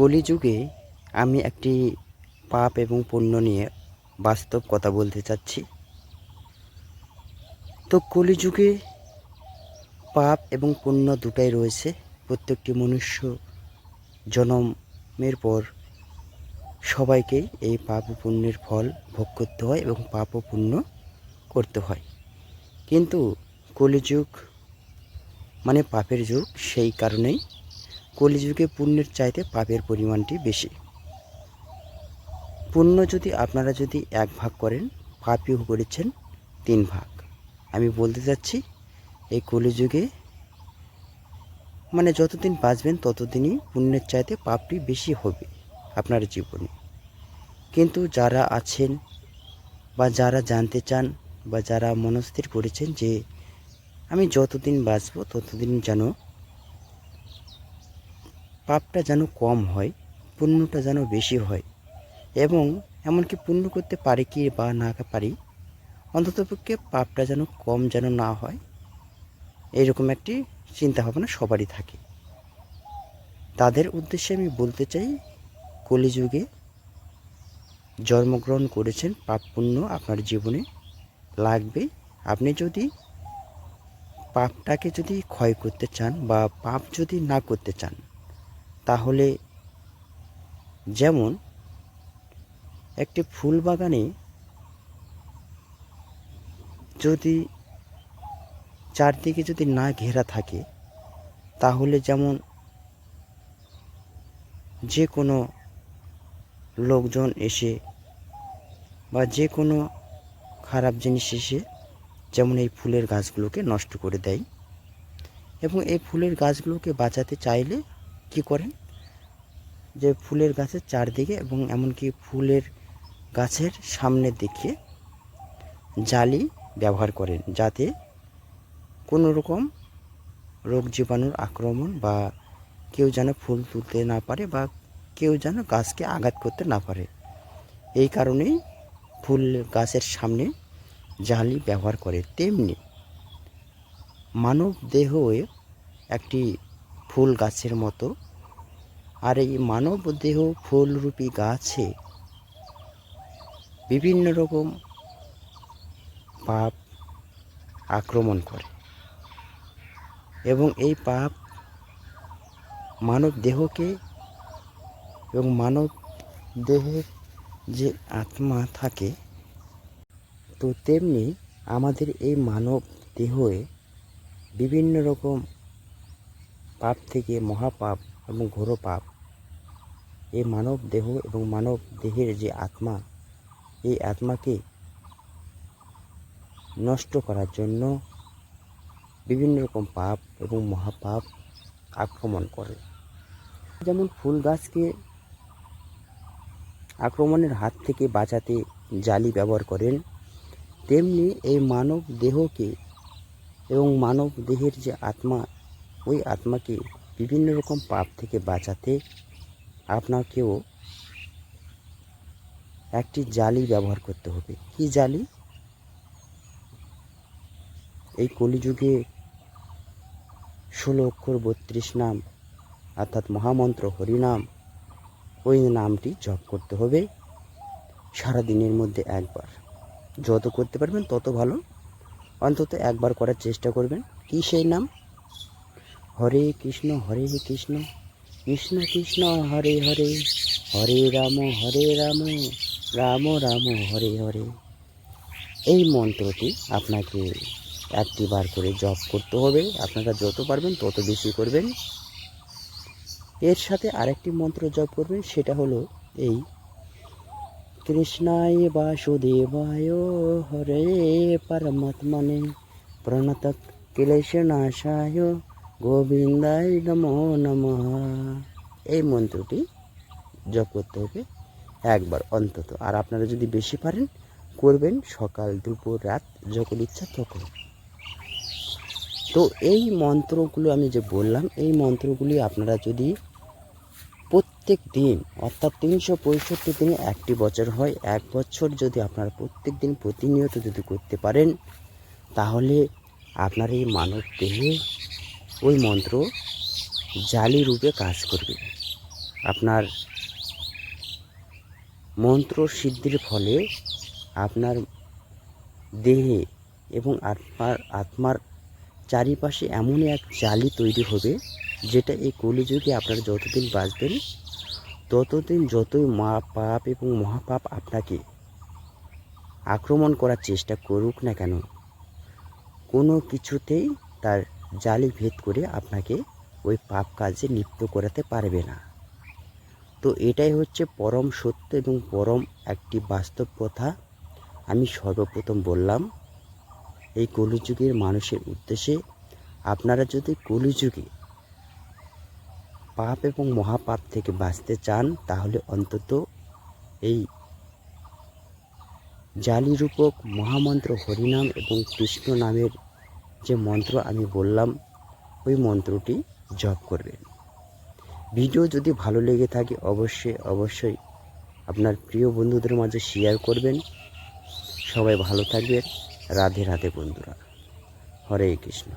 কলিযুগে আমি একটি পাপ এবং পুণ্য নিয়ে বাস্তব কথা বলতে চাচ্ছি। তো কলিযুগে পাপ এবং পুণ্য দুটাই রয়েছে। প্রত্যেকটি মনুষ্য জন্মের পর সবাইকেই এই পাপ ও পুণ্যের ফল ভোগ করতে হয় এবং পাপ ও পুণ্য করতে হয়। কিন্তু কলিযুগ মানে পাপের যুগ, সেই কারণেই কলিযুগে পুণ্যের চাইতে পাপের পরিমাণটি বেশি। পুণ্য আপনারা যদি 1 ভাগ করেন, পাপও করেছেন 3 ভাগ। আমি বলতে চাচ্ছি এই কলিযুগে মানে যতদিন বাঁচবেন ততদিনই পুণ্যের চাইতে পাপটি বেশি হবে আপনার জীবনে। কিন্তু যারা আছেন বা যারা জানতে চান বা যারা মনস্থির করেছেন যে আমি যতদিন বাঁচব ততদিন যেন পাপটা যেন কম হয়, পুণ্যটা যেন বেশি হয়, এবং এমনকি পুণ্য করতে পারি কি বা না পারি, অন্ততপক্ষে পাপটা যেন কম যেন না হয়, এইরকম একটি চিন্তাভাবনা সবারই থাকে। তাদের উদ্দেশ্যে আমি বলতে চাই, কলিযুগে জন্মগ্রহণ করেছেন, পাপ পুণ্য আপনার জীবনে লাগবে। আপনি যদি পাপটাকে ক্ষয় করতে চান বা পাপ যদি না করতে চান, তাহলে যেমন একটি ফুল বাগানে যদি চারদিকে না ঘেরা থাকে, তাহলে যেমন যে কোনো লোকজন এসে বা যে কোনো খারাপ জিনিস এসে যেমন এই ফুলের গাছগুলোকে নষ্ট করে দেয়, এবং এই ফুলের গাছগুলোকে বাঁচাতে চাইলে কি করেন, যে ফুলের গাছের চারদিকে এবং এমনকি ফুলের গাছের সামনের দিকে জালি ব্যবহার করেন, যাতে কোনো রকম রোগ জীবাণুর আক্রমণ বা কেউ যেন ফুল তুলতে না পারে বা কেউ যেন গাছকে আঘাত করতে না পারে। এই কারণেই ফুল গাছের সামনে জালি ব্যবহার করে। তেমনি মানব দেহ একটি ফুল গাছের মতো, আর এই মানব দেহ ফুলরূপী গাছে বিভিন্ন রকম পাপ আক্রমণ করে, এবং এই পাপ মানব দেহকে এবং মানব দেহের যে আত্মা থাকে, তো তেমনি আমাদের এই মানব দেহে বিভিন্ন রকম পাপ থেকে মহাপাপ এবং ঘোর পাপ এই মানব দেহ এবং মানব দেহের যে আত্মা, এই আত্মাকে নষ্ট করার জন্য বিভিন্ন রকম পাপ এবং মহাপাপ আক্রমণ করে। যেমন ফুল গাছকে আক্রমণের হাত থেকে বাঁচাতে জালি ব্যবহার করেন, তেমনি এই মানব দেহকে এবং মানব দেহের যে আত্মা, ওই আত্মাকে বিভিন্ন রকম পাপ থেকে বাঁচাতে আপনাকেও একটি জালি ব্যবহার করতে হবে। কি জালি? এই কলিযুগে 16 অক্ষর 32 নাম অর্থাৎ মহামন্ত্র হরিনাম, ওই নামটি জপ করতে হবে সারাদিনের মধ্যে একবার। যত করতে পারবেন তত ভালো, অন্তত একবার করার চেষ্টা করবেন। কি সেই নাম? হরে কৃষ্ণ কৃষ্ণ কৃষ্ণ হরে হরে, হরে রাম রাম রাম হরে হরে। এই মন্ত্রটি আপনাকে 1টি বার করে জপ করতে হবে। আপনারা যত পারবেন তত বেশি করবেন। এর সাথে আরেকটি মন্ত্র জপ করবেন, সেটা হলো এই কৃষ্ণায় বাসুদেবায় হরে পরমাত্মনে প্রণত ক্লেশনাশায় গোবিন্দায় নমো নমঃ। এই মন্ত্রটি জপ করতে হবে একবার অন্তত। আর আপনারা যদি বেশি পারেন করবেন, সকাল দুপুর রাত যখন ইচ্ছা তখন। তো এই মন্ত্রগুলো আমি যে বললাম, এই মন্ত্রগুলি আপনারা যদি প্রত্যেক দিন অর্থাৎ 365 দিনে 1টি বছর হয়, 1 বছর যদি আপনারা প্রত্যেক দিন প্রতিনিয়ত যদি করতে পারেন, তাহলে আপনার এই মানব দেহে ওই মন্ত্র জালি রূপে কাজ করবে। আপনার মন্ত্র সিদ্ধির ফলে আপনার দেহে এবং আত্মার চারিপাশে এমনই এক জালি তৈরি হবে, যেটা এই কলিযুগে আপনারা যতদিন বাঁচবেন ততদিন যতই পাপ এবং মহাপাপ আপনাকে আক্রমণ করার চেষ্টা করুক না কেন, কোনো কিছুতেই তার জালি ভেদ করে আপনাকে ওই পাপ কাজে লিপ্ত করাতে পারবে না। তো এটাই হচ্ছে পরম সত্য এবং পরম একটি বাস্তব কথা আমি সর্বপ্রথম বললাম এই কলিযুগের মানুষের উদ্দেশ্যে। আপনারা যদি কলিযুগে পাপ এবং মহাপাপ থেকে বাঁচতে চান, তাহলে অন্তত এই জালিরূপক মহামন্ত্র হরিনাম এবং কৃষ্ণ নামের যে মন্ত্র আমি বললাম, ওই মন্ত্রটি জপ করবেন। ভিডিও যদি ভালো লেগে থাকে অবশ্যই আপনার প্রিয় বন্ধুদের মাঝে শেয়ার করবেন। সবাই ভালো থাকবেন। রাধে রাধে বন্ধুরা। হরে কৃষ্ণ।